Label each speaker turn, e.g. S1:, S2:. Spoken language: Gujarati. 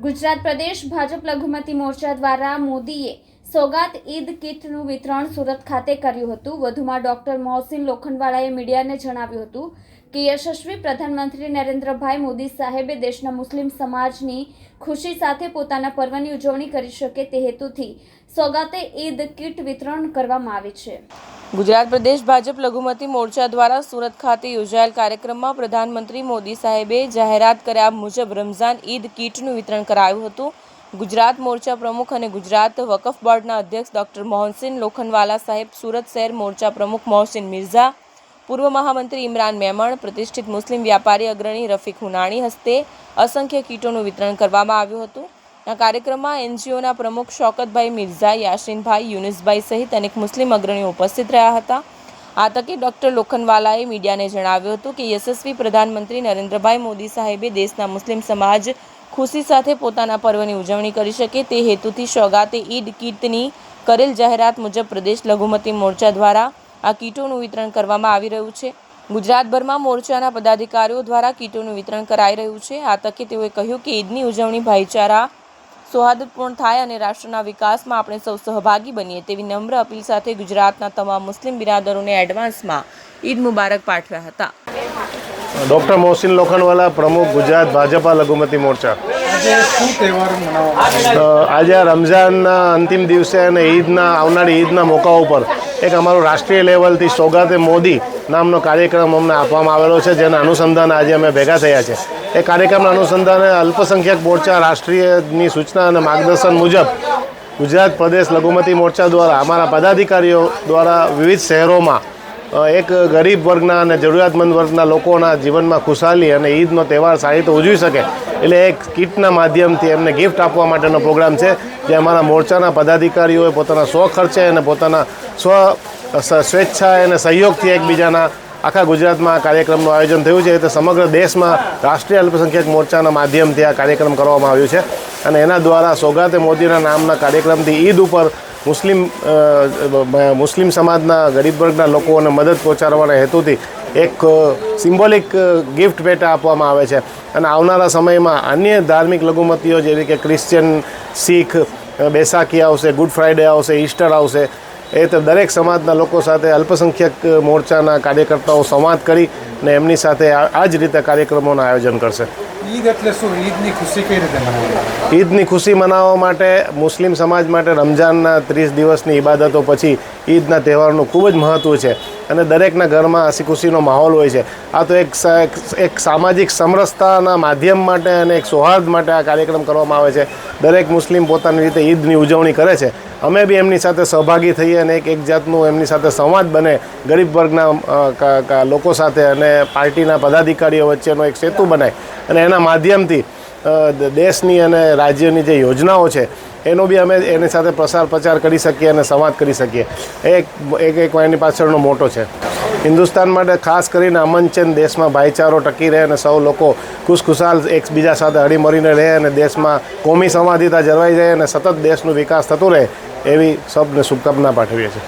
S1: ગુજરાત પ્રદેશ ભાજપ લઘુમતી મોરચા દ્વારા મોદીએ સોગાત ઈદ કીટનું વિતરણ સુરત ખાતે કર્યું હતું। વધુમાં ડોક્ટર મોહસિન લોખંડવાલાએ મીડિયાને જણાવ્યું હતું કે યશસ્વી પ્રધાનમંત્રી નરેન્દ્રભાઈ મોદી સાહેબે દેશના મુસ્લિમ સમાજની ખુશી સાથે પોતાના પર્વની ઉજવણી કરી શકે તે હેતુથી સોગાતે ઈદ કીટ વિતરણ કરવામાં આવી છે।
S2: ગુજરાત પ્રદેશ ભાજપ લઘુમતી મોરચા દ્વારા સુરત ખાતે યોજાયેલ કાર્યક્રમમાં પ્રધાનમંત્રી મોદી સાહેબે જાહેરાત કર્યા મુજબ રમઝાન ઈદ કીટનું વિતરણ કરાયું હતું। ગુજરાત મોરચા પ્રમુખ અને ગુજરાત વકફ બોર્ડના અધ્યક્ષ ડોક્ટર મોહસિન લોખંડવાલા સાહેબ, સુરત શહેર મોરચા પ્રમુખ મોહસિન મિર્ઝા, પૂર્વ મહામંત્રી ઇમરાન મેમણ, પ્રતિષ્ઠિત મુસ્લિમ વ્યાપારી અગ્રણી રફીક હુનાણી હસ્તે અસંખ્ય કીટોનું વિતરણ કરવામાં આવ્યું હતું। આ કાર્યક્રમમાં એનજીઓના પ્રમુખ શૌકતભાઈ મિર્ઝા, યાસીનભાઈ, યુનિસભાઈ સહિત અનેક મુસ્લિમ અગ્રણીઓ ઉપસ્થિત રહ્યા હતા। આ તકે ડોક્ટર લોખંડવાલાએ મીડિયાને જણાવ્યું હતું કે યશસ્વી પ્રધાનમંત્રી નરેન્દ્રભાઈ મોદી સાહેબે દેશના મુસ્લિમ સમાજ ખુશી સાથે પોતાના પર્વની ઉજવણી કરી શકે તે હેતુથી સોગાતે ઈદ કીટની કરેલ જાહેરાત મુજબ પ્રદેશ લઘુમતી મોરચા દ્વારા આ કીટોનું વિતરણ કરવામાં આવી રહ્યું છે। ગુજરાતભરમાં મોરચાના પદાધિકારીઓ દ્વારા કીટોનું વિતરણ કરાઈ રહ્યું છે। આ તકે તેઓએ કહ્યું કે ઈદની ઉજવણી ભાઈચારા સૌહાર્દપૂર્ણ થાય અને રાષ્ટ્રના વિકાસમાં આપણે સૌ સહભાગી બનીએ તેવી નમ્ર અપીલ સાથે ગુજરાતના તમામ મુસ્લિમ બિરાદરોને એડવાન્સમાં ઈદ મુબારક પાઠવ્યા હતા।
S3: ડૉક્ટર મોહસિન લોખંડવાલા, પ્રમુખ ગુજરાત ભાજપા લઘુમતી મોરચા। આજે રમઝાનના અંતિમ દિવસે અને આવનારી ઈદના મોકા ઉપર એક અમારો રાષ્ટ્રીય લેવલથી સોગાતે મોદી નામનો કાર્યક્રમ અમને આપવામાં આવેલો છે, જેના અનુસંધાને આજે અમે ભેગા થયા છે। એ કાર્યક્રમના અનુસંધાને અલ્પસંખ્યક મોરચા રાષ્ટ્રીયની સૂચના અને માર્ગદર્શન મુજબ ગુજરાત પ્રદેશ લઘુમતી મોરચા દ્વારા અમારા પદાધિકારીઓ દ્વારા વિવિધ શહેરોમાં એક ગરીબ વર્ગના અને જરૂરિયાતમંદ વર્ગના લોકોના જીવનમાં ખુશાલી અને ઈદનો તહેવાર સારી રીતે ઉજવી શકે એટલે એક કીટના માધ્યમથી એમને ગિફ્ટ આપવા માટેનો પ્રોગ્રામ છે, જે અમારા મોરચાના પદાધિકારીઓએ પોતાના સ્વખર્ચે અને પોતાના સ્વેચ્છાએ અને સહયોગથી એકબીજાના આખા ગુજરાતમાં આ કાર્યક્રમનું આયોજન થયું છે। તો સમગ્ર દેશમાં રાષ્ટ્રીય અલ્પસંખ્યક મોરચાના માધ્યમથી આ કાર્યક્રમ કરવામાં આવ્યું છે અને એના દ્વારા સોગાતે મોદીના નામના કાર્યક્રમથી ઈદ ઉપર મુસ્લિમ સમાજના ગરીબ વર્ગના લોકોને મદદ પહોંચાડવાના હેતુથી એક સિમ્બોલિક ગિફ્ટ ભેટ આપવામાં આવે છે અને આવનારા સમયમાં અન્ય ધાર્મિક લઘુમતીઓ જેવી કે ક્રિશ્ચિયન, શીખ, બેસાખી આવશે, ગુડ ફ્રાઈડે આવશે, ઈસ્ટર આવશે, એ તો દરેક સમાજના લોકો સાથે અલ્પસંખ્યક મોરચાના કાર્યકર્તાઓ સંવાદ કરી અને એમની સાથે આ જ રીતે કાર્યક્રમોનું આયોજન કરશે।
S4: ઈદ એટલે શું? ઈદની ખુશી કઈ રીતે મનાવવી?
S3: ઈદની ખુશી મનાવવા માટે મુસ્લિમ સમાજ માટે રમઝાનના 30 દિવસની ઇબાદતો પછી ઈદના તહેવારનું ખૂબ જ મહત્ત્વ છે અને દરેકના ઘરમાં હસી ખુશીનો માહોલ હોય છે। આ તો એક સામાજિક સમરસતાના માધ્યમ માટે અને એક સૌહાર્દ માટે આ કાર્યક્રમ કરવામાં આવે છે। દરેક મુસ્લિમ પોતાની રીતે ઈદની ઉજવણી કરે છે, અમે બી એમની સાથે સહભાગી થઈએ અને એક જાતનું એમની સાથે સંવાદ બને ગરીબ વર્ગના લોકો સાથે અને પાર્ટીના પદાધિકારીઓ વચ્ચેનો એક સેતુ બનાય અને એના માધ્યમથી દેશની અને રાજ્યની જે યોજનાઓ છે એનો બી અમે એની સાથે પ્રચાર કરી શકીએ અને સંવાદ કરી શકીએ। એક એની પાછળનો મોટો છે। હિન્દુસ્તાન માટે ખાસ કરીને અમન ચેન, દેશમાં ભાઈચારો ટકી રહે અને સૌ લોકો ખુશખુશાલ એકબીજા સાથે હળીમળીને રહે અને દેશમાં કોમી સંવાદિતા જળવાઈ જાય અને સતત દેશનો વિકાસ થતો રહે એવી સૌને શુભકામના પાઠવીએ છીએ।